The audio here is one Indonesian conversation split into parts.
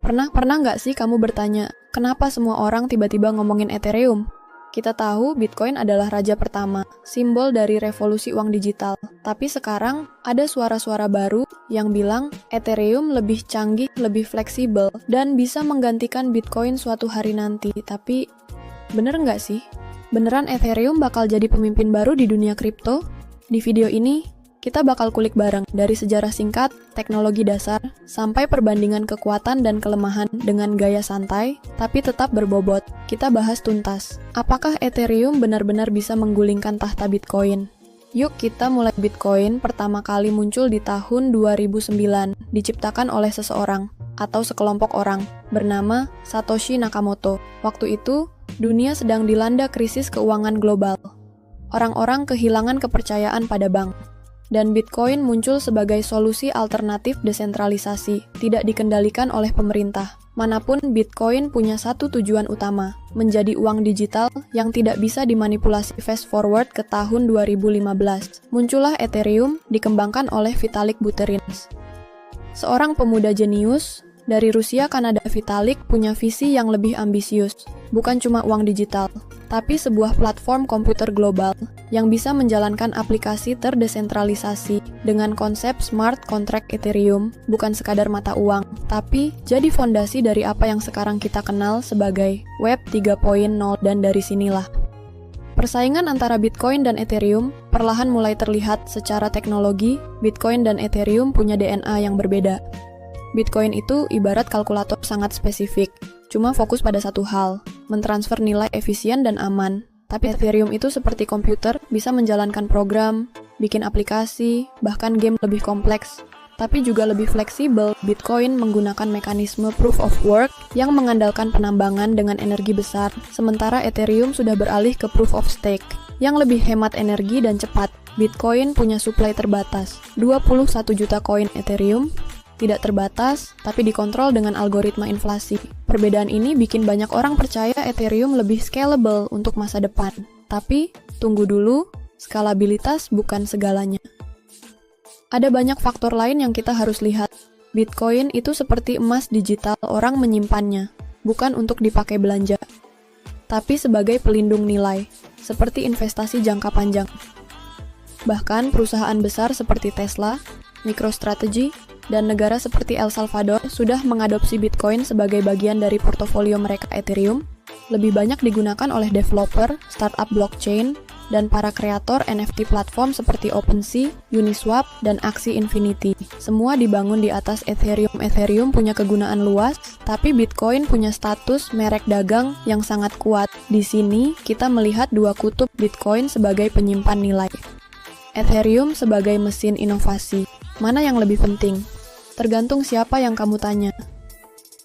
Pernah nggak sih kamu bertanya, kenapa semua orang tiba-tiba ngomongin Ethereum? Kita tahu Bitcoin adalah raja pertama, simbol dari revolusi uang digital. Tapi sekarang ada suara-suara baru yang bilang Ethereum lebih canggih, lebih fleksibel, dan bisa menggantikan Bitcoin suatu hari nanti. Tapi, bener nggak sih? Beneran Ethereum bakal jadi pemimpin baru di dunia kripto? Di video ini, kita bakal kulik bareng dari sejarah singkat, teknologi dasar, sampai perbandingan kekuatan dan kelemahan dengan gaya santai, tapi tetap berbobot. Kita bahas tuntas. Apakah Ethereum benar-benar bisa menggulingkan tahta Bitcoin? Yuk kita mulai. Bitcoin pertama kali muncul di tahun 2009, diciptakan oleh seseorang, atau sekelompok orang, bernama Satoshi Nakamoto. Waktu itu, dunia sedang dilanda krisis keuangan global. Orang-orang kehilangan kepercayaan pada bank. Dan Bitcoin muncul sebagai solusi alternatif desentralisasi, tidak dikendalikan oleh pemerintah. Manapun Bitcoin punya satu tujuan utama, menjadi uang digital yang tidak bisa dimanipulasi. Fast forward ke tahun 2015, muncullah Ethereum dikembangkan oleh Vitalik Buterin. Seorang pemuda jenius dari Rusia Kanada. Vitalik punya visi yang lebih ambisius, bukan cuma uang digital, tapi sebuah platform komputer global yang bisa menjalankan aplikasi terdesentralisasi dengan konsep smart contract. Ethereum bukan sekadar mata uang, tapi jadi fondasi dari apa yang sekarang kita kenal sebagai Web 3.0. Dan dari sinilah persaingan antara Bitcoin dan Ethereum perlahan mulai terlihat. Secara teknologi, Bitcoin dan Ethereum punya DNA yang berbeda. Bitcoin itu ibarat kalkulator sangat spesifik, cuma fokus pada satu hal, mentransfer nilai efisien dan aman. Tapi Ethereum itu seperti komputer, bisa menjalankan program, bikin aplikasi, bahkan game lebih kompleks, tapi juga lebih fleksibel. Bitcoin menggunakan mekanisme proof of work yang mengandalkan penambangan dengan energi besar, sementara Ethereum sudah beralih ke proof of stake, yang lebih hemat energi dan cepat. Bitcoin punya supply terbatas, 21 juta koin. Ethereum tidak terbatas, tapi dikontrol dengan algoritma inflasi. Perbedaan ini bikin banyak orang percaya Ethereum lebih scalable untuk masa depan. Tapi, tunggu dulu, skalabilitas bukan segalanya. Ada banyak faktor lain yang kita harus lihat. Bitcoin itu seperti emas digital, orang menyimpannya, bukan untuk dipakai belanja, tapi sebagai pelindung nilai, seperti investasi jangka panjang. Bahkan perusahaan besar seperti Tesla, MicroStrategy, dan negara seperti El Salvador sudah mengadopsi Bitcoin sebagai bagian dari portofolio mereka. Ethereum lebih banyak digunakan oleh developer, startup blockchain, dan para kreator NFT platform seperti OpenSea, Uniswap, dan Axie Infinity. Semua dibangun di atas Ethereum. Ethereum punya kegunaan luas, tapi Bitcoin punya status merek dagang yang sangat kuat. Di sini, kita melihat dua kutub: Bitcoin sebagai penyimpan nilai, Ethereum sebagai mesin inovasi. Mana yang lebih penting? Tergantung siapa yang kamu tanya.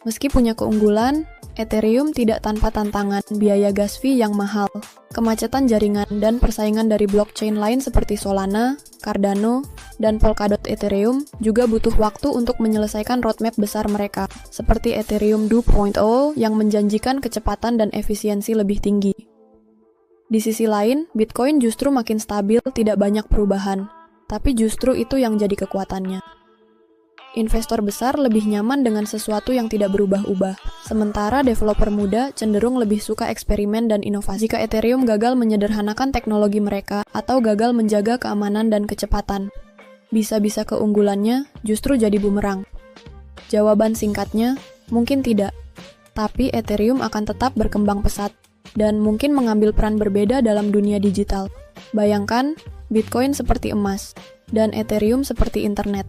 Meski punya keunggulan, Ethereum tidak tanpa tantangan, biaya gas fee yang mahal, kemacetan jaringan, dan persaingan dari blockchain lain seperti Solana, Cardano, dan Polkadot. Ethereum juga butuh waktu untuk menyelesaikan roadmap besar mereka, seperti Ethereum 2.0 yang menjanjikan kecepatan dan efisiensi lebih tinggi. Di sisi lain, Bitcoin justru makin stabil, tidak banyak perubahan, tapi justru itu yang jadi kekuatannya. Investor besar lebih nyaman dengan sesuatu yang tidak berubah-ubah, sementara developer muda cenderung lebih suka eksperimen dan inovasi. Jika Ethereum gagal menyederhanakan teknologi mereka atau gagal menjaga keamanan dan kecepatan, bisa-bisa keunggulannya justru jadi bumerang. Jawaban singkatnya, mungkin tidak. Tapi Ethereum akan tetap berkembang pesat dan mungkin mengambil peran berbeda dalam dunia digital. Bayangkan, Bitcoin seperti emas dan Ethereum seperti internet.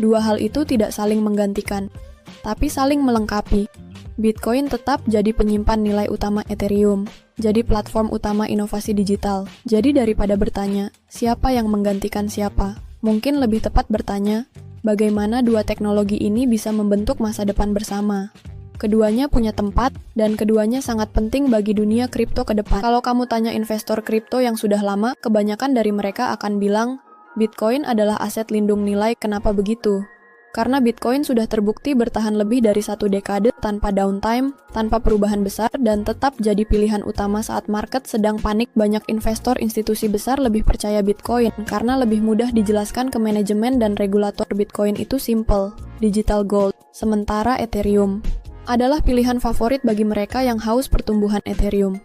Dua hal itu tidak saling menggantikan, tapi saling melengkapi. Bitcoin tetap jadi penyimpan nilai utama, Ethereum jadi platform utama inovasi digital. Jadi daripada bertanya, siapa yang menggantikan siapa? Mungkin lebih tepat bertanya, bagaimana dua teknologi ini bisa membentuk masa depan bersama? Keduanya punya tempat, dan keduanya sangat penting bagi dunia kripto ke depan. Kalau kamu tanya investor kripto yang sudah lama, kebanyakan dari mereka akan bilang, Bitcoin adalah aset lindung nilai. Kenapa begitu? Karena Bitcoin sudah terbukti bertahan lebih dari 1 dekade tanpa downtime, tanpa perubahan besar, dan tetap jadi pilihan utama saat market sedang panik. Banyak investor institusi besar lebih percaya Bitcoin karena lebih mudah dijelaskan ke manajemen dan regulator. Bitcoin itu simple, digital gold, sementara Ethereum adalah pilihan favorit bagi mereka yang haus pertumbuhan Ethereum.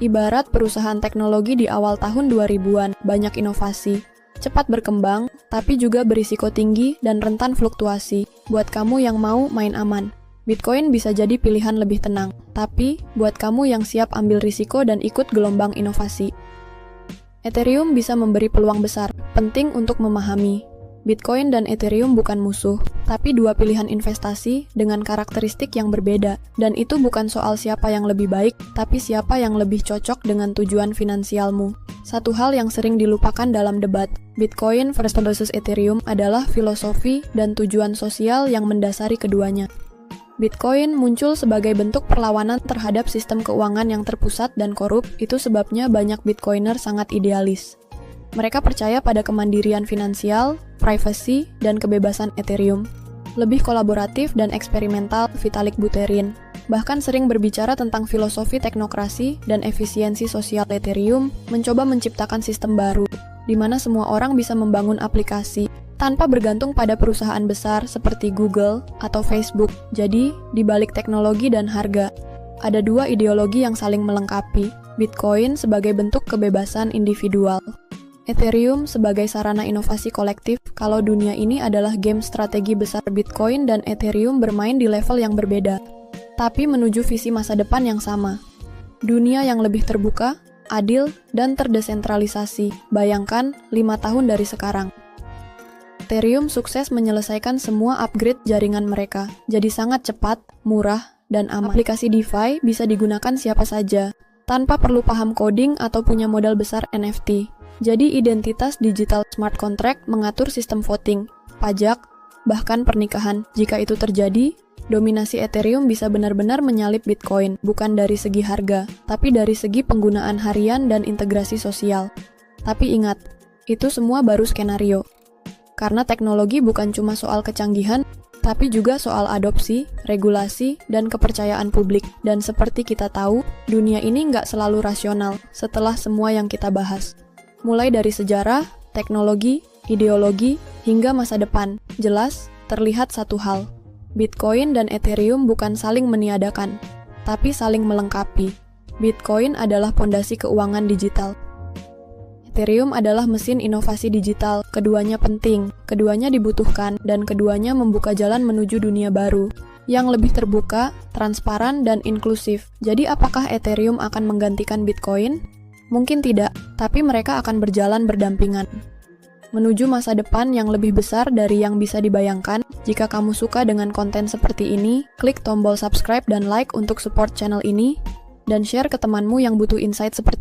Ibarat perusahaan teknologi di awal tahun 2000-an, banyak inovasi, cepat berkembang, tapi juga berisiko tinggi dan rentan fluktuasi. Buat kamu yang mau main aman, Bitcoin bisa jadi pilihan lebih tenang. Tapi, buat kamu yang siap ambil risiko dan ikut gelombang inovasi, Ethereum bisa memberi peluang besar. Penting untuk memahami, Bitcoin dan Ethereum bukan musuh, tapi dua pilihan investasi dengan karakteristik yang berbeda. Dan itu bukan soal siapa yang lebih baik, tapi siapa yang lebih cocok dengan tujuan finansialmu. Satu hal yang sering dilupakan dalam debat Bitcoin versus Ethereum adalah filosofi dan tujuan sosial yang mendasari keduanya. Bitcoin muncul sebagai bentuk perlawanan terhadap sistem keuangan yang terpusat dan korup, itu sebabnya banyak Bitcoiner sangat idealis. Mereka percaya pada kemandirian finansial, privacy, dan kebebasan Ethereum. Lebih kolaboratif dan eksperimental, Vitalik Buterin bahkan sering berbicara tentang filosofi teknokrasi dan efisiensi sosial Ethereum, mencoba menciptakan sistem baru, di mana semua orang bisa membangun aplikasi, tanpa bergantung pada perusahaan besar seperti Google atau Facebook. Jadi, di balik teknologi dan harga, ada dua ideologi yang saling melengkapi, Bitcoin sebagai bentuk kebebasan individual, Ethereum sebagai sarana inovasi kolektif. Kalau dunia ini adalah game strategi besar, Bitcoin dan Ethereum bermain di level yang berbeda, tapi menuju visi masa depan yang sama. Dunia yang lebih terbuka, adil, dan terdesentralisasi. Bayangkan 5 tahun dari sekarang. Ethereum sukses menyelesaikan semua upgrade jaringan mereka, jadi sangat cepat, murah, dan aman. Aplikasi DeFi bisa digunakan siapa saja, tanpa perlu paham coding atau punya modal besar NFT. Jadi identitas digital smart contract mengatur sistem voting, pajak, bahkan pernikahan. Jika itu terjadi, dominasi Ethereum bisa benar-benar menyalip Bitcoin, bukan dari segi harga, tapi dari segi penggunaan harian dan integrasi sosial. Tapi ingat, itu semua baru skenario. Karena teknologi bukan cuma soal kecanggihan, tapi juga soal adopsi, regulasi, dan kepercayaan publik. Dan seperti kita tahu, dunia ini nggak selalu rasional setelah semua yang kita bahas. Mulai dari sejarah, teknologi, ideologi, hingga masa depan, jelas terlihat satu hal. Bitcoin dan Ethereum bukan saling meniadakan, tapi saling melengkapi. Bitcoin adalah fondasi keuangan digital. Ethereum adalah mesin inovasi digital. Keduanya penting, keduanya dibutuhkan, dan keduanya membuka jalan menuju dunia baru yang lebih terbuka, transparan, dan inklusif. Jadi apakah Ethereum akan menggantikan Bitcoin? Mungkin tidak, tapi mereka akan berjalan berdampingan menuju masa depan yang lebih besar dari yang bisa dibayangkan. Jika kamu suka dengan konten seperti ini, klik tombol subscribe dan like untuk support channel ini, dan share ke temanmu yang butuh insight seperti ini.